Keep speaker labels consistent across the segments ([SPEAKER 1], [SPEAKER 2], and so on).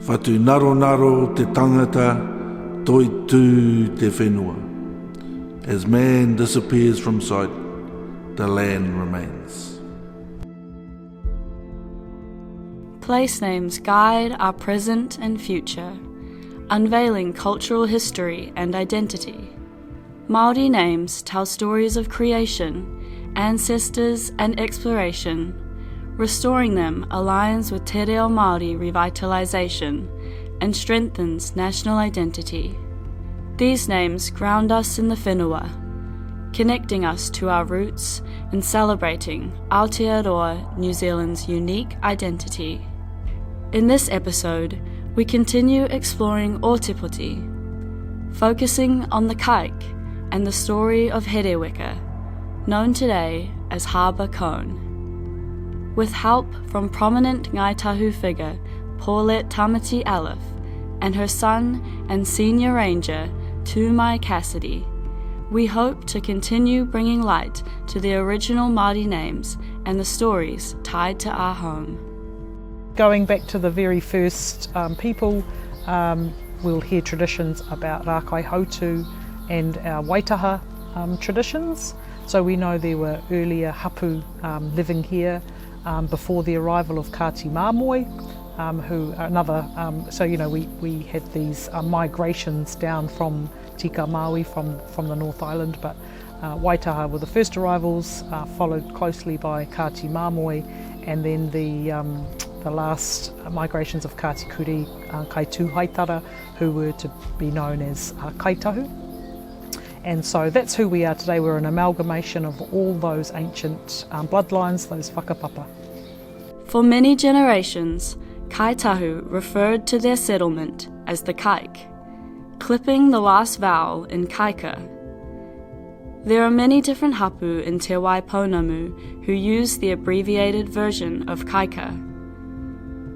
[SPEAKER 1] Whatu naro naro te tangata, Toitū te whenua. As man disappears from sight, the land remains.
[SPEAKER 2] Place names guide our present and future, unveiling cultural history and identity. Māori names tell stories of creation, ancestors and exploration. Restoring them aligns with Te Reo Māori revitalisation and strengthens national identity. These names ground us in the whenua, connecting us to our roots and celebrating Aotearoa New Zealand's unique identity. In this episode, we continue exploring Otepoti, focusing on the Kaik and the story of Hereweka, known today as Harbour Cone. With help from prominent Ngai Tahu figure Paulette Tamati-Ellife and her son and senior ranger Tumai Cassidy, we hope to continue bringing light to the original Māori names and the stories tied to our home.
[SPEAKER 3] Going back to the very first people, we'll hear traditions about Rākai Hautu and our Waitaha traditions. So we know there were earlier hapu living here before the arrival of Kati Māmoe, we had these migrations down from Tika Maui from the North Island, but Waitaha were the first arrivals, followed closely by Kati Māmoe, and then the last migrations of Kati Kuri, Kaitū Haitara, who were to be known as Ngai Tahu. And so that's who we are today. We're an amalgamation of all those ancient bloodlines, those whakapapa.
[SPEAKER 2] For many generations, Ngai Tahu referred to their settlement as the Kaik, clipping the last vowel in kaika. There are many different hapu in Te Waipounamu who use the abbreviated version of kaika.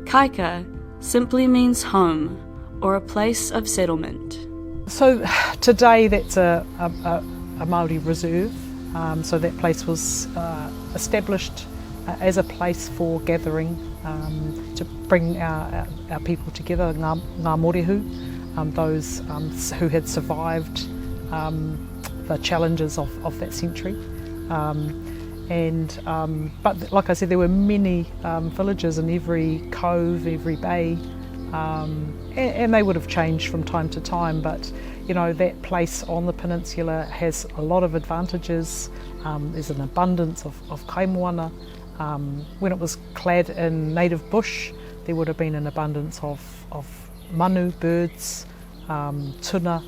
[SPEAKER 2] Kaika simply means home or a place of settlement.
[SPEAKER 3] So today that's a Māori reserve, so that place was established as a place for gathering to bring our people together, ngā morehu, those who had survived the challenges of that century. But like I said, there were many villages in every cove, every bay, and they would have changed from time to time, but you know, that place on the peninsula has a lot of advantages. There's an abundance of kaimoana. When it was clad in native bush, there would have been an abundance of manu, birds, tuna.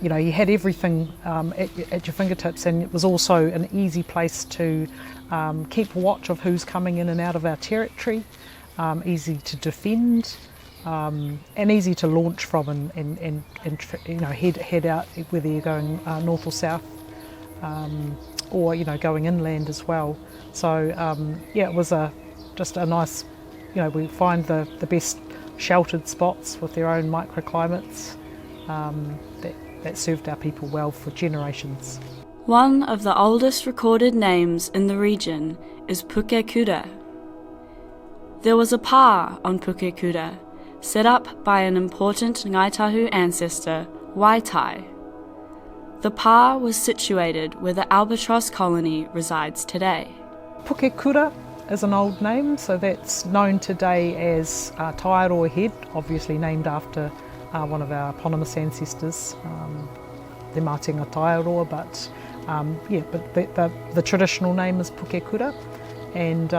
[SPEAKER 3] You know, you had everything at your fingertips, and it was also an easy place to keep watch of who's coming in and out of our territory, easy to defend, and easy to launch from and you know, head out, whether you're going north or south, or you know, going inland as well. So yeah, it was just a nice, you know, we find the best sheltered spots with their own microclimates that served our people well for generations.
[SPEAKER 2] One of the oldest recorded names in the region is Pukekura. There was a pā on Pukekura, set up by an important Ngai Tahu ancestor, Waitai. The pā was situated where the albatross colony resides today.
[SPEAKER 3] Pukekura is an old name, so that's known today as Taiaroa Head, obviously named after one of our eponymous ancestors, the Mātinga Taiaroa, but the traditional name is Pukekura. And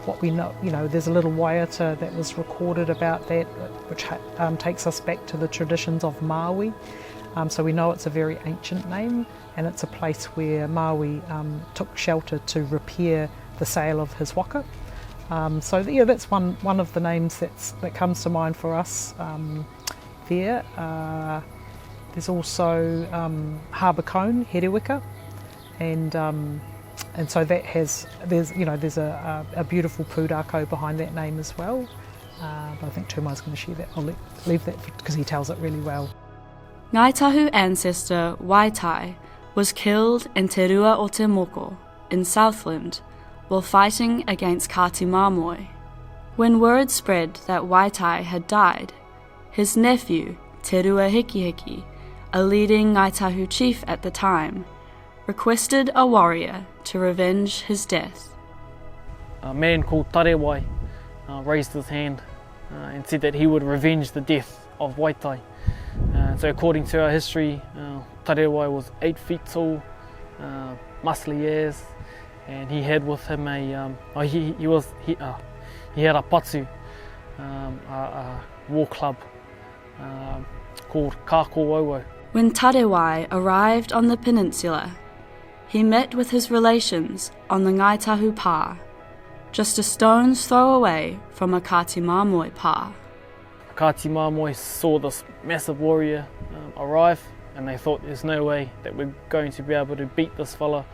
[SPEAKER 3] what we know, you know, there's a little waiata that was recorded about that, which takes us back to the traditions of Maui. So we know it's a very ancient name, and it's a place where Maui took shelter to repair the sail of his waka. So yeah, that's one of the names that comes to mind for us there. There's also Harbour Cone, Hereweka, and so that there's a beautiful pūrākau behind that name as well. But I think Tumai's going to share that. I'll leave that because he tells it really well.
[SPEAKER 2] Ngai Tahu ancestor Waitai was killed in Te Rua o Te Moko in Southland while fighting against Kati Māmoe. When word spread that Waitai had died, his nephew, Te Rua Hikihiki, a leading Ngai Tahu chief at the time, requested a warrior to revenge his death.
[SPEAKER 4] A man called Tarewai raised his hand and said that he would revenge the death of Waitai. So according to our history, Tarewai was 8 feet tall, muscly as, and he had with him he had a patu, a war club called Kako.
[SPEAKER 2] When Tarewai arrived on the peninsula, he met with his relations on the Ngai Tahu pā, just a stone's throw away from a Kati Māmoe pā.
[SPEAKER 4] Kati Māmoe saw this massive warrior arrive, and they thought there's no way that we're going to be able to beat this fella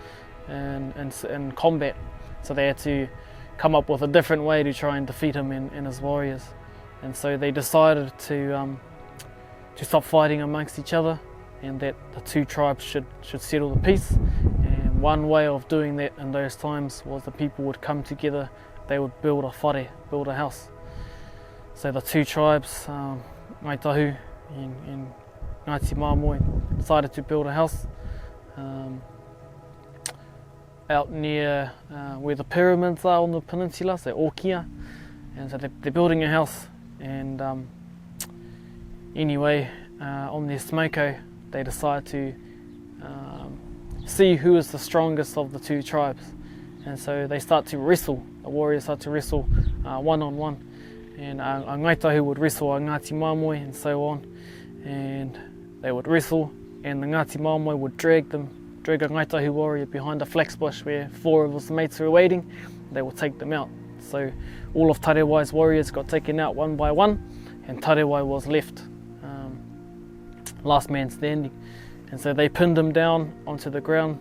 [SPEAKER 4] in combat. So they had to come up with a different way to try and defeat him and his warriors. And so they decided to stop fighting amongst each other, and that the two tribes should settle the peace. And one way of doing that in those times was the people would come together, they would build a whare, build a house. So the two tribes, Ngai Tahu and Ngāti Māmoe, decided to build a house out near where the pyramids are on the peninsula, so Okia. And so they're building a house, and anyway, on their smoko, they decide to see who is the strongest of the two tribes. And so they start to wrestle, the warriors start to wrestle one-on-one. And a Ngai Tahu would wrestle a Ngāti Māmoe and so on. And they would wrestle, and the Ngāti Māmoe would drag a Ngai Tahu warrior behind a flax bush where 4 of his mates were waiting. They would take them out. So all of Tarewai's warriors got taken out one by one, and Tarewai was left last man standing. And so they pinned him down onto the ground.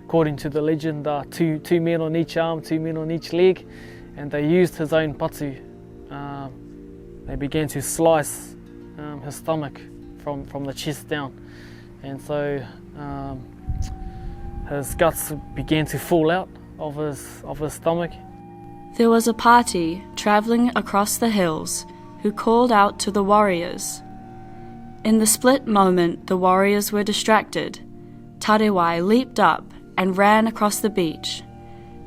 [SPEAKER 4] According to the legend, two men on each arm, 2 men on each leg, and they used his own patu. They began to slice his stomach from the chest down, and so his guts began to fall out of his stomach.
[SPEAKER 2] There was a party travelling across the hills who called out to the warriors. In the split moment the warriors were distracted, Tarewai leaped up and ran across the beach,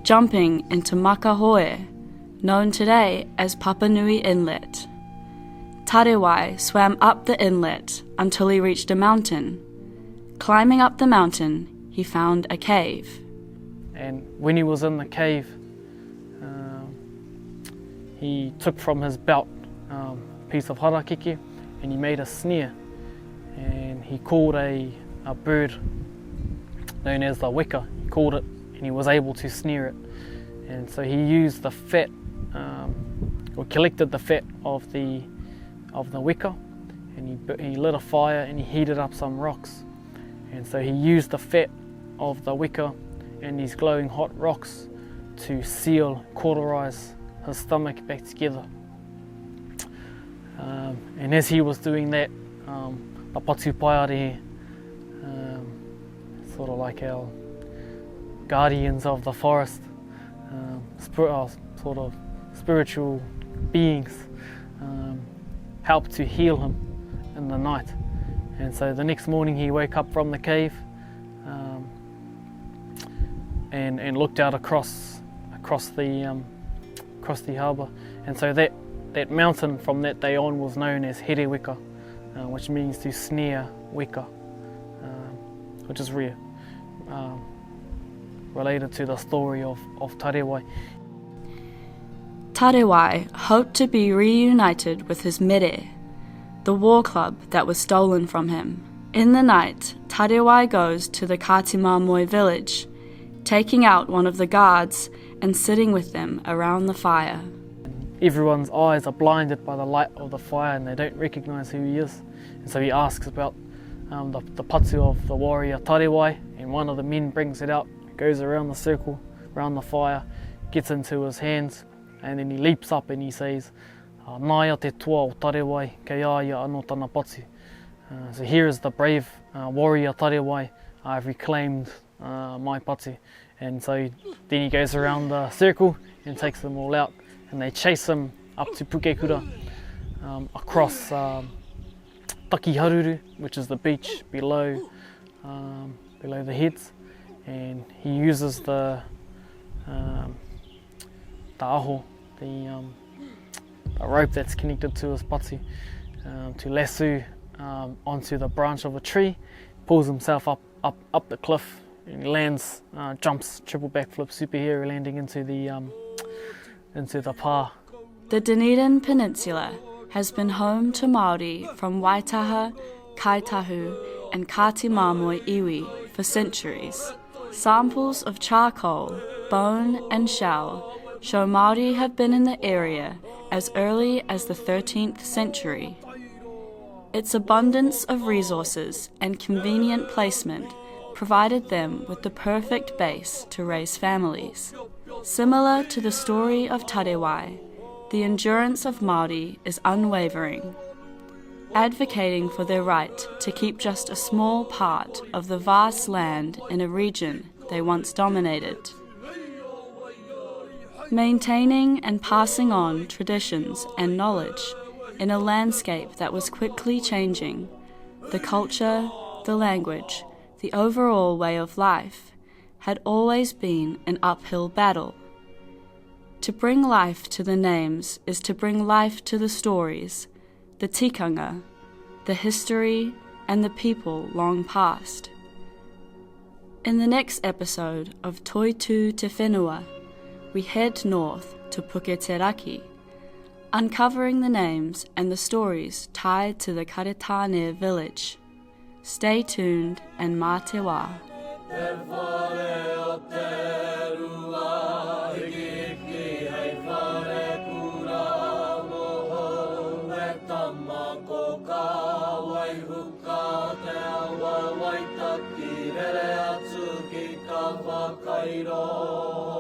[SPEAKER 2] jumping into Makahoe, known today as Papanui Inlet. Tarewai swam up the inlet until he reached a mountain. Climbing up the mountain, he found a cave.
[SPEAKER 4] And when he was in the cave, he took from his belt a piece of harakeke, and he made a snare. And he called a bird known as the weka. He called it, and he was able to snare it. And so he used the fat, or collected the fat of the weka, and he lit a fire and he heated up some rocks. And so he used the fat of the weka and these glowing hot rocks to seal, cauterize his stomach back together. And as he was doing that, the patu paiare, sort of like our guardians of the forest, sort of spiritual beings, helped to heal him in the night. And so the next morning he woke up from the cave and looked out across the harbour. And so that mountain from that day on was known as Hereweka, which means to snare weka, which is related to the story of Tarewai.
[SPEAKER 2] Tarewai hoped to be reunited with his mere, the war club that was stolen from him. In the night, Tarewai goes to the Kati Māmoe village, taking out one of the guards and sitting with them around the fire.
[SPEAKER 4] Everyone's eyes are blinded by the light of the fire, and they don't recognise who he is. And so he asks about the patu of the warrior Tarewai, and one of the men brings it out, goes around the circle, around the fire, gets into his hands, and then he leaps up and he says, "Nāia te toa o Tarewai, kei āia anō tāna patu." So here is the brave warrior Tarewai. I've reclaimed my patu. And so then he goes around the circle and takes them all out, and they chase him up to Pukekura, across Takiharuru, which is the beach below the heads, and he uses the aho, the rope that's connected to his patu, to lasso onto the branch of a tree, pulls himself up the cliff, and he lands, jumps, triple backflip, superhero landing into the pā.
[SPEAKER 2] The Dunedin Peninsula has been home to Māori from Waitaha, Ngai Tahu and Kati Māmoe iwi for centuries. Samples of charcoal, bone and shell show Māori have been in the area as early as the 13th century. Its abundance of resources and convenient placement provided them with the perfect base to raise families. Similar to the story of Tarewai, the endurance of Māori is unwavering, advocating for their right to keep just a small part of the vast land in a region they once dominated. Maintaining and passing on traditions and knowledge in a landscape that was quickly changing, the culture, the language, the overall way of life had always been an uphill battle. To bring life to the names is to bring life to the stories, the tikanga, the history, and the people long past. In the next episode of Toitū Te Whenua, we head north to Puketeraki, uncovering the names and the stories tied to the Karetane village. Stay tuned and mā te wā. Kairo